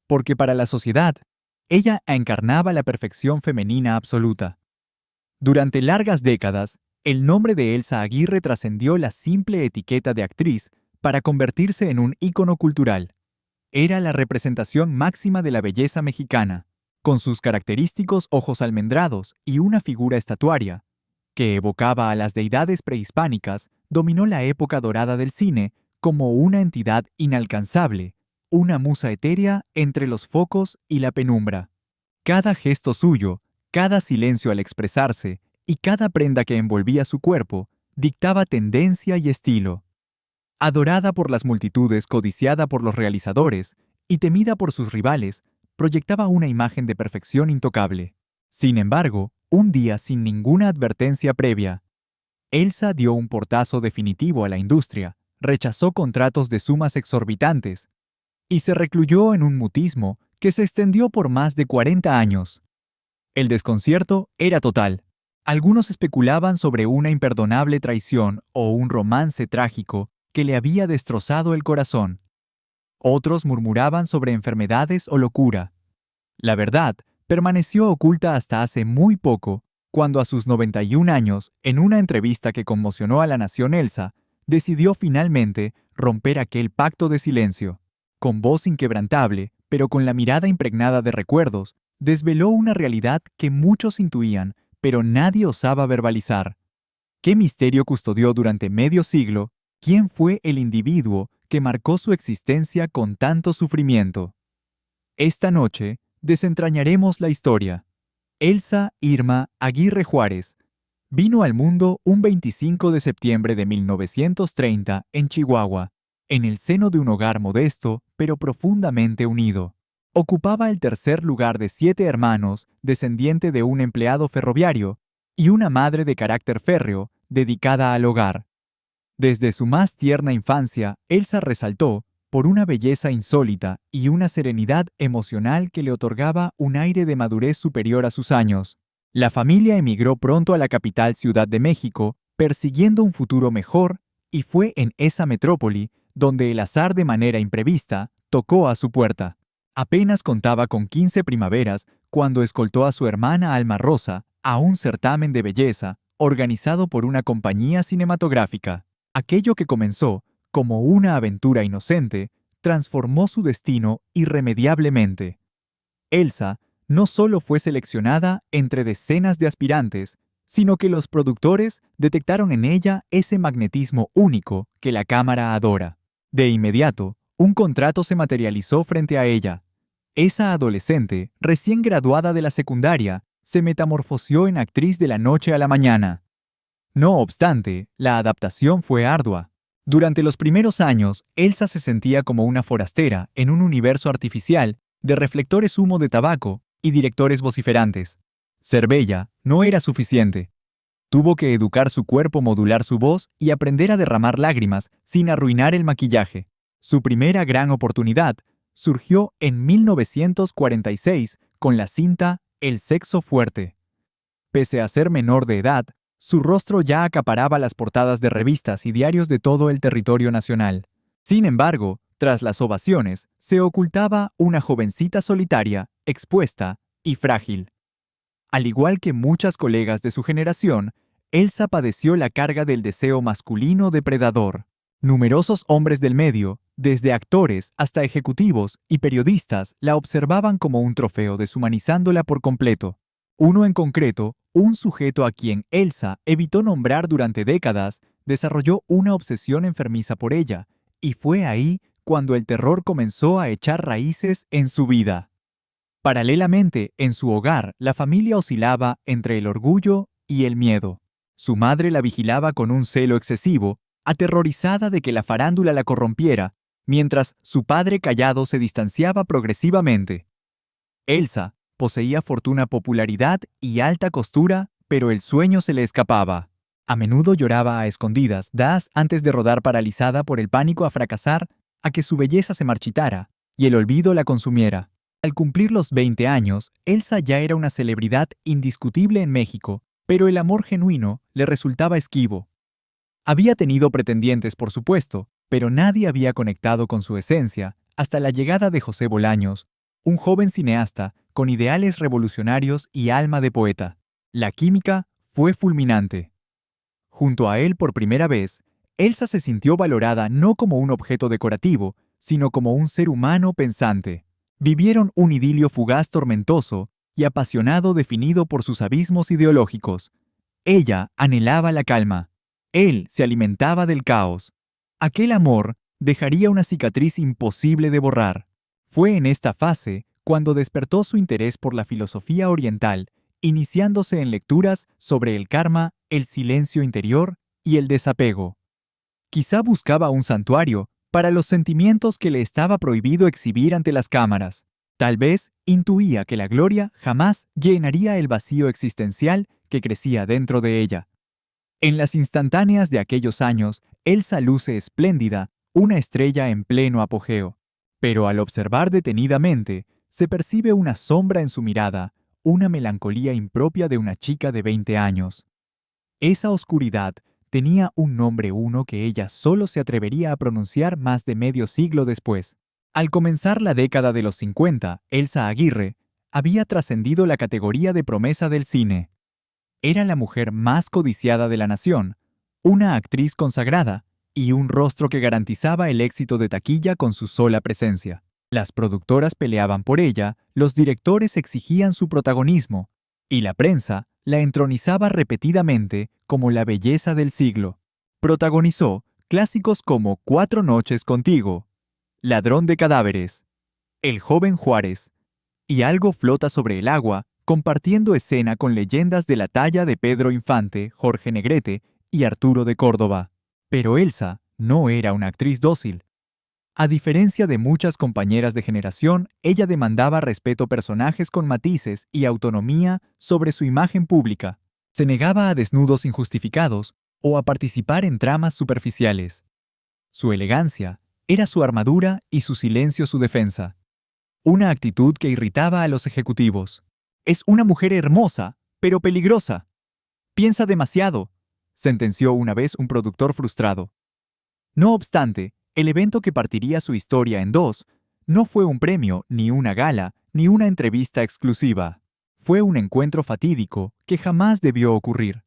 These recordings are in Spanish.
porque para la sociedad, ella encarnaba la perfección femenina absoluta. Durante largas décadas, el nombre de Elsa Aguirre trascendió la simple etiqueta de actriz para convertirse en un ícono cultural. Era la representación máxima de la belleza mexicana, con sus característicos ojos almendrados y una figura estatuaria, que evocaba a las deidades prehispánicas, dominó la época dorada del cine como una entidad inalcanzable, una musa etérea entre los focos y la penumbra. Cada gesto suyo, cada silencio al expresarse y cada prenda que envolvía su cuerpo dictaba tendencia y estilo. Adorada por las multitudes, codiciada por los realizadores y temida por sus rivales, proyectaba una imagen de perfección intocable. Sin embargo, un día sin ninguna advertencia previa, Elsa dio un portazo definitivo a la industria, rechazó contratos de sumas exorbitantes y se recluyó en un mutismo que se extendió por más de 40 años. El desconcierto era total. Algunos especulaban sobre una imperdonable traición o un romance trágico que le había destrozado el corazón. Otros murmuraban sobre enfermedades o locura. La verdad permaneció oculta hasta hace muy poco, cuando a sus 91 años, en una entrevista que conmocionó a la nación Elsa, decidió finalmente romper aquel pacto de silencio. Con voz inquebrantable, pero con la mirada impregnada de recuerdos, desveló una realidad que muchos intuían, pero nadie osaba verbalizar. ¿Qué misterio custodió durante medio siglo? ¿Quién fue el individuo que marcó su existencia con tanto sufrimiento? Esta noche desentrañaremos la historia. Elsa Irma Aguirre Juárez vino al mundo un 25 de septiembre de 1930 en Chihuahua, en el seno de un hogar modesto pero profundamente unido. Ocupaba el tercer lugar de 7 hermanos, descendiente de un empleado ferroviario, y una madre de carácter férreo, dedicada al hogar. Desde su más tierna infancia, Elsa resaltó por una belleza insólita y una serenidad emocional que le otorgaba un aire de madurez superior a sus años. La familia emigró pronto a la capital Ciudad de México, persiguiendo un futuro mejor, y fue en esa metrópoli donde el azar de manera imprevista tocó a su puerta. Apenas contaba con 15 primaveras cuando escoltó a su hermana Alma Rosa a un certamen de belleza organizado por una compañía cinematográfica. Aquello que comenzó como una aventura inocente transformó su destino irremediablemente. Elsa no solo fue seleccionada entre decenas de aspirantes, sino que los productores detectaron en ella ese magnetismo único que la cámara adora. De inmediato, un contrato se materializó frente a ella. Esa adolescente, recién graduada de la secundaria, se metamorfoseó en actriz de la noche a la mañana. No obstante, la adaptación fue ardua. Durante los primeros años, Elsa se sentía como una forastera en un universo artificial de reflectores humo de tabaco y directores vociferantes. Ser bella no era suficiente. Tuvo que educar su cuerpo, modular su voz y aprender a derramar lágrimas sin arruinar el maquillaje. Su primera gran oportunidad surgió en 1946 con la cinta El sexo fuerte. Pese a ser menor de edad, su rostro ya acaparaba las portadas de revistas y diarios de todo el territorio nacional. Sin embargo, tras las ovaciones, se ocultaba una jovencita solitaria, expuesta y frágil. Al igual que muchas colegas de su generación, Elsa padeció la carga del deseo masculino depredador. Numerosos hombres del medio, desde actores hasta ejecutivos y periodistas, la observaban como un trofeo, deshumanizándola por completo. Uno en concreto, un sujeto a quien Elsa evitó nombrar durante décadas, desarrolló una obsesión enfermiza por ella, y fue ahí cuando el terror comenzó a echar raíces en su vida. Paralelamente, en su hogar, la familia oscilaba entre el orgullo y el miedo. Su madre la vigilaba con un celo excesivo, aterrorizada de que la farándula la corrompiera, mientras su padre callado se distanciaba progresivamente. Elsa poseía fortuna, popularidad y alta costura, pero el sueño se le escapaba. A menudo lloraba a escondidas, antes de rodar, paralizada por el pánico a fracasar, a que su belleza se marchitara y el olvido la consumiera. Al cumplir los 20 años, Elsa ya era una celebridad indiscutible en México, pero el amor genuino le resultaba esquivo. Había tenido pretendientes, por supuesto, pero nadie había conectado con su esencia hasta la llegada de José Bolaños, un joven cineasta con ideales revolucionarios y alma de poeta. La química fue fulminante. Junto a él por primera vez, Elsa se sintió valorada no como un objeto decorativo, sino como un ser humano pensante. Vivieron un idilio fugaz tormentoso y apasionado definido por sus abismos ideológicos. Ella anhelaba la calma. Él se alimentaba del caos. Aquel amor dejaría una cicatriz imposible de borrar. Fue en esta fase cuando despertó su interés por la filosofía oriental, iniciándose en lecturas sobre el karma, el silencio interior y el desapego. Quizá buscaba un santuario para los sentimientos que le estaba prohibido exhibir ante las cámaras. Tal vez intuía que la gloria jamás llenaría el vacío existencial que crecía dentro de ella. En las instantáneas de aquellos años, Elsa luce espléndida, una estrella en pleno apogeo. Pero al observar detenidamente, se percibe una sombra en su mirada, una melancolía impropia de una chica de 20 años. Esa oscuridad tenía un nombre que ella solo se atrevería a pronunciar más de medio siglo después. Al comenzar la década de los 50, Elsa Aguirre había trascendido la categoría de promesa del cine. Era la mujer más codiciada de la nación, una actriz consagrada y un rostro que garantizaba el éxito de taquilla con su sola presencia. Las productoras peleaban por ella, los directores exigían su protagonismo, y la prensa la entronizaba repetidamente como la belleza del siglo. Protagonizó clásicos como Cuatro noches contigo, Ladrón de cadáveres, El joven Juárez, y Algo flota sobre el agua, compartiendo escena con leyendas de la talla de Pedro Infante, Jorge Negrete y Arturo de Córdoba. Pero Elsa no era una actriz dócil. A diferencia de muchas compañeras de generación, ella demandaba respeto a personajes con matices y autonomía sobre su imagen pública. Se negaba a desnudos injustificados o a participar en tramas superficiales. Su elegancia era su armadura y su silencio su defensa. Una actitud que irritaba a los ejecutivos. Es una mujer hermosa, pero peligrosa. Piensa demasiado, sentenció una vez un productor frustrado. No obstante, el evento que partiría su historia en dos no fue un premio, ni una gala, ni una entrevista exclusiva. Fue un encuentro fatídico que jamás debió ocurrir.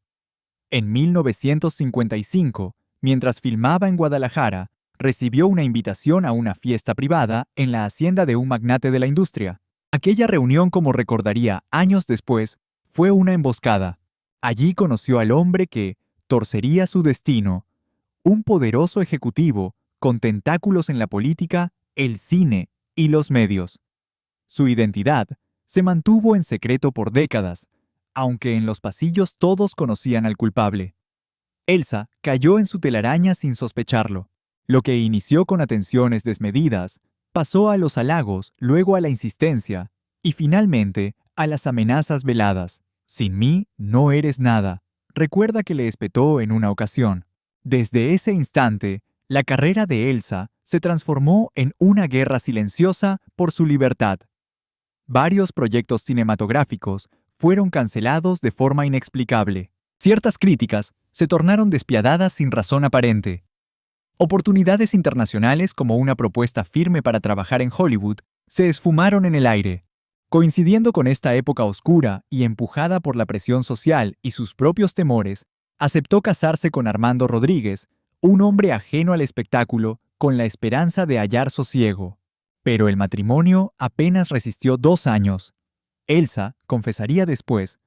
En 1955, mientras filmaba en Guadalajara, recibió una invitación a una fiesta privada en la hacienda de un magnate de la industria. Aquella reunión, como recordaría años después, fue una emboscada. Allí conoció al hombre que torcería su destino, un poderoso ejecutivo con tentáculos en la política, el cine y los medios. Su identidad se mantuvo en secreto por décadas, aunque en los pasillos todos conocían al culpable. Elsa cayó en su telaraña sin sospecharlo. Lo que inició con atenciones desmedidas, pasó a los halagos, luego a la insistencia, y finalmente a las amenazas veladas. Sin mí no eres nada, recuerda que le espetó en una ocasión. Desde ese instante, la carrera de Elsa se transformó en una guerra silenciosa por su libertad. Varios proyectos cinematográficos fueron cancelados de forma inexplicable. Ciertas críticas se tornaron despiadadas sin razón aparente. Oportunidades internacionales como una propuesta firme para trabajar en Hollywood se esfumaron en el aire. Coincidiendo con esta época oscura y empujada por la presión social y sus propios temores, aceptó casarse con Armando Rodríguez, un hombre ajeno al espectáculo, con la esperanza de hallar sosiego. Pero el matrimonio apenas resistió 2 años. Elsa confesaría después: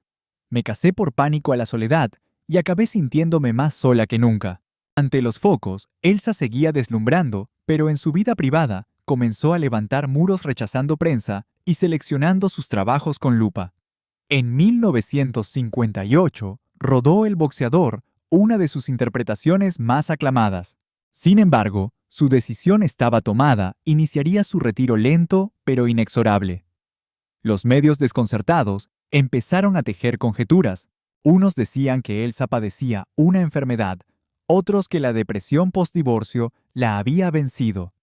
me casé por pánico a la soledad y acabé sintiéndome más sola que nunca. Ante los focos, Elsa seguía deslumbrando, pero en su vida privada comenzó a levantar muros rechazando prensa y seleccionando sus trabajos con lupa. En 1958 rodó El boxeador, una de sus interpretaciones más aclamadas. Sin embargo, su decisión estaba tomada, iniciaría su retiro lento pero inexorable. Los medios desconcertados empezaron a tejer conjeturas. Unos decían que Elsa padecía una enfermedad, otros que la depresión postdivorcio la había vencido.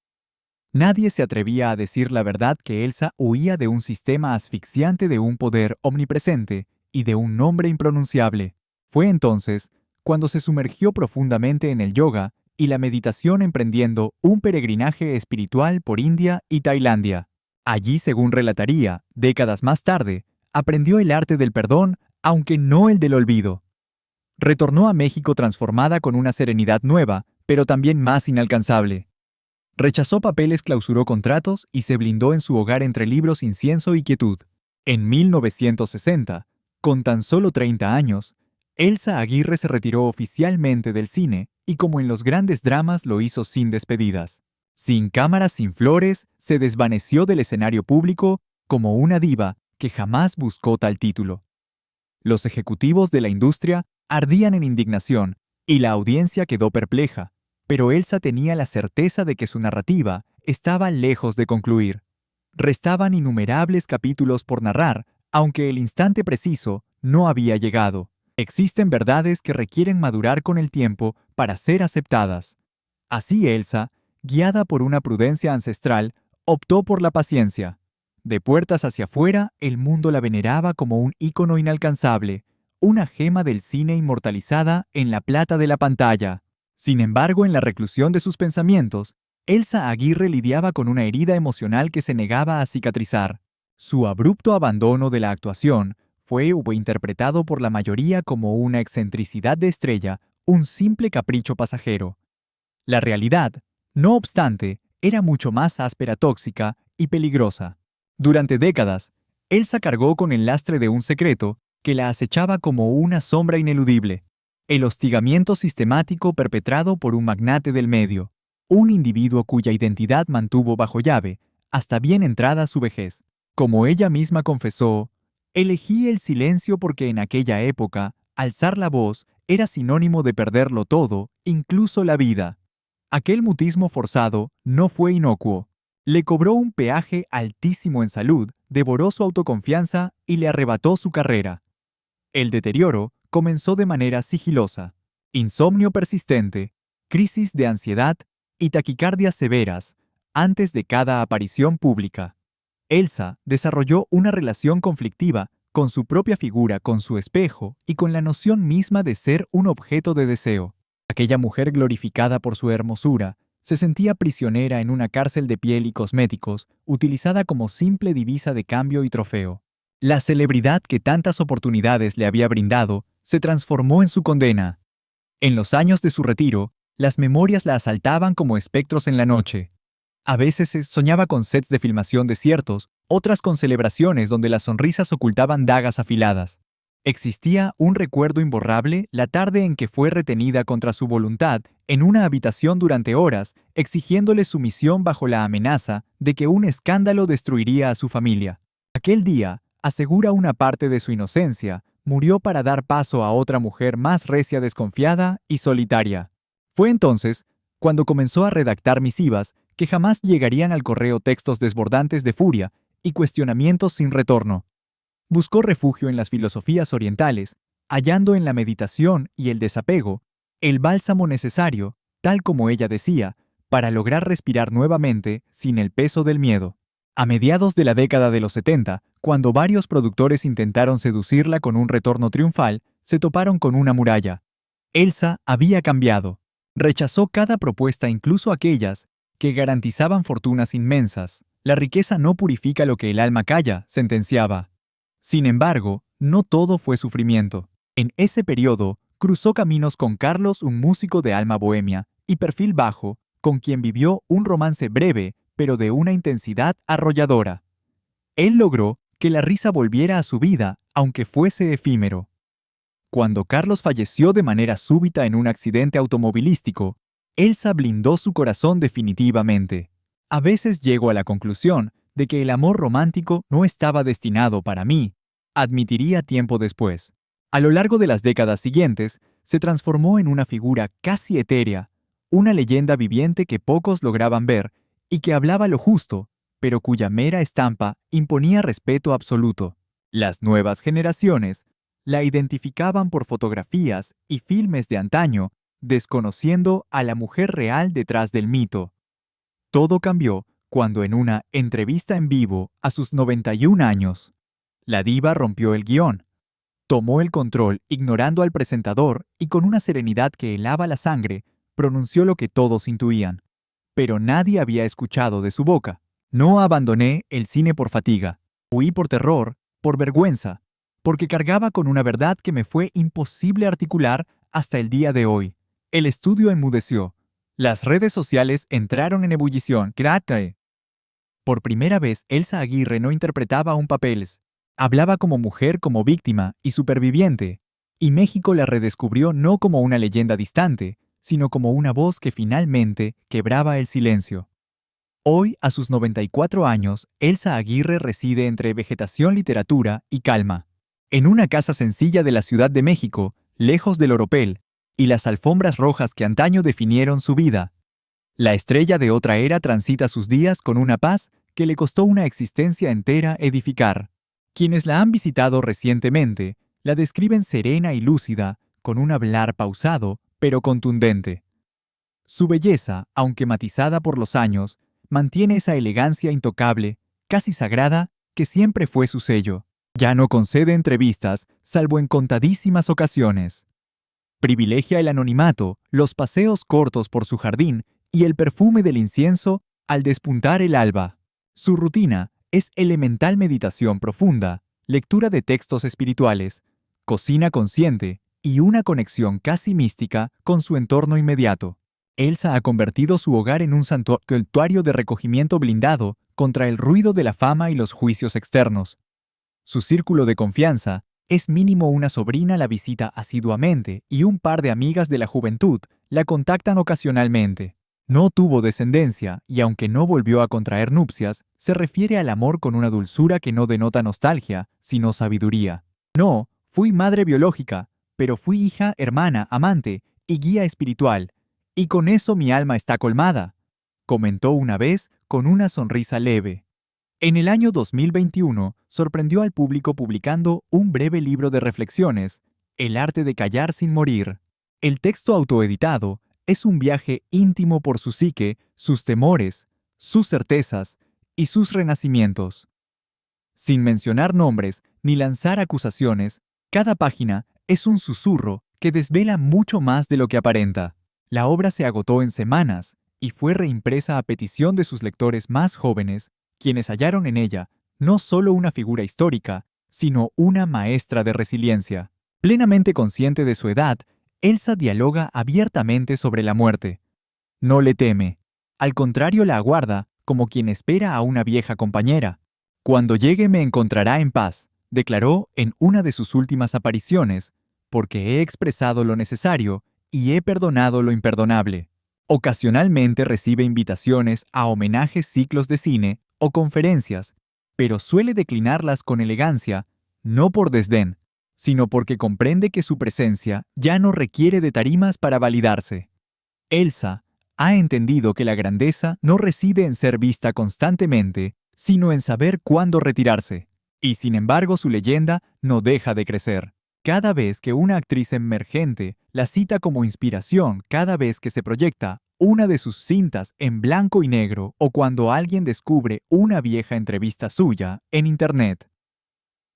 Nadie se atrevía a decir la verdad que Elsa huía de un sistema asfixiante, de un poder omnipresente y de un nombre impronunciable. Fue entonces cuando se sumergió profundamente en el yoga y la meditación, emprendiendo un peregrinaje espiritual por India y Tailandia. Allí, según relataría, décadas más tarde, aprendió el arte del perdón, aunque no el del olvido. Retornó a México transformada con una serenidad nueva, pero también más inalcanzable. Rechazó papeles, clausuró contratos y se blindó en su hogar entre libros, incienso y quietud. En 1960, con tan solo 30 años, Elsa Aguirre se retiró oficialmente del cine y, como en los grandes dramas, lo hizo sin despedidas. Sin cámaras, sin flores, se desvaneció del escenario público como una diva que jamás buscó tal título. Los ejecutivos de la industria ardían en indignación y la audiencia quedó perpleja, pero Elsa tenía la certeza de que su narrativa estaba lejos de concluir. Restaban innumerables capítulos por narrar, aunque el instante preciso no había llegado. Existen verdades que requieren madurar con el tiempo para ser aceptadas. Así Elsa, guiada por una prudencia ancestral, optó por la paciencia. De puertas hacia afuera, el mundo la veneraba como un ícono inalcanzable, una gema del cine inmortalizada en la plata de la pantalla. Sin embargo, en la reclusión de sus pensamientos, Elsa Aguirre lidiaba con una herida emocional que se negaba a cicatrizar. Su abrupto abandono de la actuación fue interpretado por la mayoría como una excentricidad de estrella, un simple capricho pasajero. La realidad, no obstante, era mucho más áspera, tóxica y peligrosa. Durante décadas, Elsa cargó con el lastre de un secreto que la acechaba como una sombra ineludible: el hostigamiento sistemático perpetrado por un magnate del medio, un individuo cuya identidad mantuvo bajo llave hasta bien entrada su vejez. Como ella misma confesó, elegí el silencio porque en aquella época, alzar la voz era sinónimo de perderlo todo, incluso la vida. Aquel mutismo forzado no fue inocuo. Le cobró un peaje altísimo en salud, devoró su autoconfianza y le arrebató su carrera. El deterioro comenzó de manera sigilosa. Insomnio persistente, crisis de ansiedad y taquicardias severas antes de cada aparición pública. Elsa desarrolló una relación conflictiva con su propia figura, con su espejo y con la noción misma de ser un objeto de deseo. Aquella mujer glorificada por su hermosura se sentía prisionera en una cárcel de piel y cosméticos, utilizada como simple divisa de cambio y trofeo. La celebridad que tantas oportunidades le había brindado se transformó en su condena. En los años de su retiro, las memorias la asaltaban como espectros en la noche. A veces soñaba con sets de filmación desiertos, otras con celebraciones donde las sonrisas ocultaban dagas afiladas. Existía un recuerdo imborrable la tarde en que fue retenida contra su voluntad en una habitación durante horas, exigiéndole sumisión bajo la amenaza de que un escándalo destruiría a su familia. Aquel día, asegura una parte de su inocencia, murió para dar paso a otra mujer más recia, desconfiada y solitaria. Fue entonces cuando comenzó a redactar misivas que jamás llegarían al correo, textos desbordantes de furia y cuestionamientos sin retorno. Buscó refugio en las filosofías orientales, hallando en la meditación y el desapego el bálsamo necesario, tal como ella decía, para lograr respirar nuevamente sin el peso del miedo. A mediados de la década de los 70, cuando varios productores intentaron seducirla con un retorno triunfal, se toparon con una muralla. Elsa había cambiado. Rechazó cada propuesta, incluso aquellas que garantizaban fortunas inmensas. La riqueza no purifica lo que el alma calla, sentenciaba. Sin embargo, no todo fue sufrimiento. En ese periodo, cruzó caminos con Carlos, un músico de alma bohemia y perfil bajo, con quien vivió un romance breve, pero de una intensidad arrolladora. Él logró que la risa volviera a su vida, aunque fuese efímero. Cuando Carlos falleció de manera súbita en un accidente automovilístico, Elsa blindó su corazón definitivamente. A veces llego a la conclusión de que el amor romántico no estaba destinado para mí, admitiría tiempo después. A lo largo de las décadas siguientes, se transformó en una figura casi etérea, una leyenda viviente que pocos lograban ver y que hablaba lo justo, pero cuya mera estampa imponía respeto absoluto. Las nuevas generaciones la identificaban por fotografías y filmes de antaño, desconociendo a la mujer real detrás del mito. Todo cambió cuando en una entrevista en vivo a sus 91 años, la diva rompió el guión, tomó el control ignorando al presentador y con una serenidad que helaba la sangre, pronunció lo que todos intuían, pero nadie había escuchado de su boca. No abandoné el cine por fatiga. Huí por terror, por vergüenza, porque cargaba con una verdad que me fue imposible articular hasta el día de hoy. El estudio enmudeció. Las redes sociales entraron en ebullición. ¡Créate! Por primera vez, Elsa Aguirre no interpretaba un papel. Hablaba como mujer, como víctima y superviviente. Y México la redescubrió no como una leyenda distante, sino como una voz que finalmente quebraba el silencio. Hoy, a sus 94 años, Elsa Aguirre reside entre vegetación, literatura y calma. En una casa sencilla de la Ciudad de México, lejos del oropel y las alfombras rojas que antaño definieron su vida. La estrella de otra era transita sus días con una paz que le costó una existencia entera edificar. Quienes la han visitado recientemente la describen serena y lúcida, con un hablar pausado, pero contundente. Su belleza, aunque matizada por los años, mantiene esa elegancia intocable, casi sagrada, que siempre fue su sello. Ya no concede entrevistas, salvo en contadísimas ocasiones. Privilegia el anonimato, los paseos cortos por su jardín y el perfume del incienso al despuntar el alba. Su rutina es elemental meditación profunda, lectura de textos espirituales, cocina consciente y una conexión casi mística con su entorno inmediato. Elsa ha convertido su hogar en un santuario de recogimiento blindado contra el ruido de la fama y los juicios externos. Su círculo de confianza es mínimo. Una sobrina la visita asiduamente y un par de amigas de la juventud la contactan ocasionalmente. No tuvo descendencia y aunque no volvió a contraer nupcias, se refiere al amor con una dulzura que no denota nostalgia, sino sabiduría. No, fui madre biológica, pero fui hija, hermana, amante y guía espiritual, y con eso mi alma está colmada, comentó una vez con una sonrisa leve. En el año 2021, sorprendió al público publicando un breve libro de reflexiones, El arte de callar sin morir. El texto autoeditado es un viaje íntimo por su psique, sus temores, sus certezas y sus renacimientos. Sin mencionar nombres ni lanzar acusaciones, cada página es un susurro que desvela mucho más de lo que aparenta. La obra se agotó en semanas y fue reimpresa a petición de sus lectores más jóvenes, quienes hallaron en ella no solo una figura histórica, sino una maestra de resiliencia. Plenamente consciente de su edad, Elsa dialoga abiertamente sobre la muerte. No le teme. Al contrario, la aguarda como quien espera a una vieja compañera. Cuando llegue me encontrará en paz, declaró en una de sus últimas apariciones, porque he expresado lo necesario y he perdonado lo imperdonable. Ocasionalmente recibe invitaciones a homenajes, ciclos de cine o conferencias, pero suele declinarlas con elegancia, no por desdén, sino porque comprende que su presencia ya no requiere de tarimas para validarse. Elsa ha entendido que la grandeza no reside en ser vista constantemente, sino en saber cuándo retirarse. Y sin embargo su leyenda no deja de crecer. Cada vez que una actriz emergente la cita como inspiración, cada vez que se proyecta una de sus cintas en blanco y negro o cuando alguien descubre una vieja entrevista suya en Internet.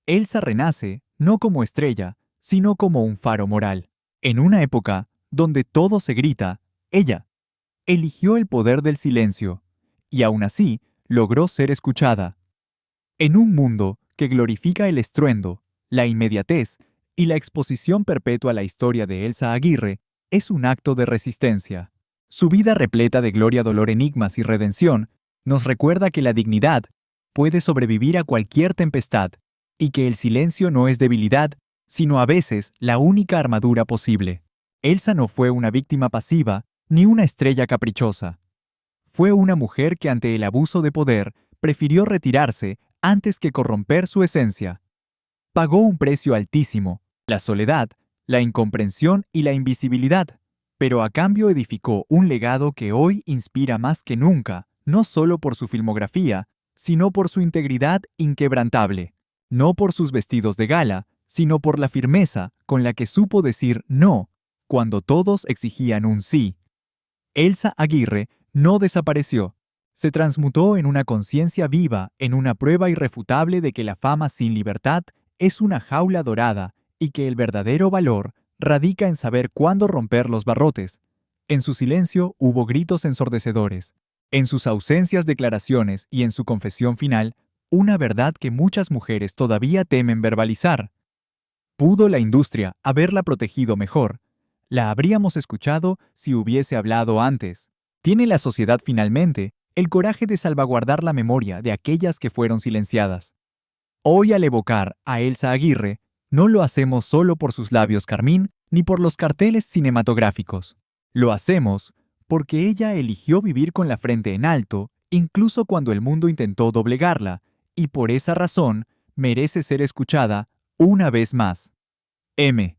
Elsa renace no como estrella, sino como un faro moral. En una época donde todo se grita, ella eligió el poder del silencio y aún así logró ser escuchada. En un mundo que glorifica el estruendo, la inmediatez y la exposición perpetua, la historia de Elsa Aguirre es un acto de resistencia. Su vida repleta de gloria, dolor, enigmas y redención nos recuerda que la dignidad puede sobrevivir a cualquier tempestad y que el silencio no es debilidad, sino a veces la única armadura posible. Elsa no fue una víctima pasiva ni una estrella caprichosa. Fue una mujer que ante el abuso de poder prefirió retirarse antes que corromper su esencia. Pagó un precio altísimo, la soledad, la incomprensión y la invisibilidad, pero a cambio edificó un legado que hoy inspira más que nunca, no solo por su filmografía, sino por su integridad inquebrantable, no por sus vestidos de gala, sino por la firmeza con la que supo decir no cuando todos exigían un sí. Elsa Aguirre no desapareció. Se transmutó en una conciencia viva, en una prueba irrefutable de que la fama sin libertad es una jaula dorada y que el verdadero valor radica en saber cuándo romper los barrotes. En su silencio hubo gritos ensordecedores. En sus ausencias declaraciones y en su confesión final, una verdad que muchas mujeres todavía temen verbalizar. ¿Pudo la industria haberla protegido mejor? La habríamos escuchado si hubiese hablado antes. ¿Tiene la sociedad finalmente el coraje de salvaguardar la memoria de aquellas que fueron silenciadas? Hoy, al evocar a Elsa Aguirre, no lo hacemos solo por sus labios carmín ni por los carteles cinematográficos. Lo hacemos porque ella eligió vivir con la frente en alto, incluso cuando el mundo intentó doblegarla, y por esa razón merece ser escuchada una vez más. M.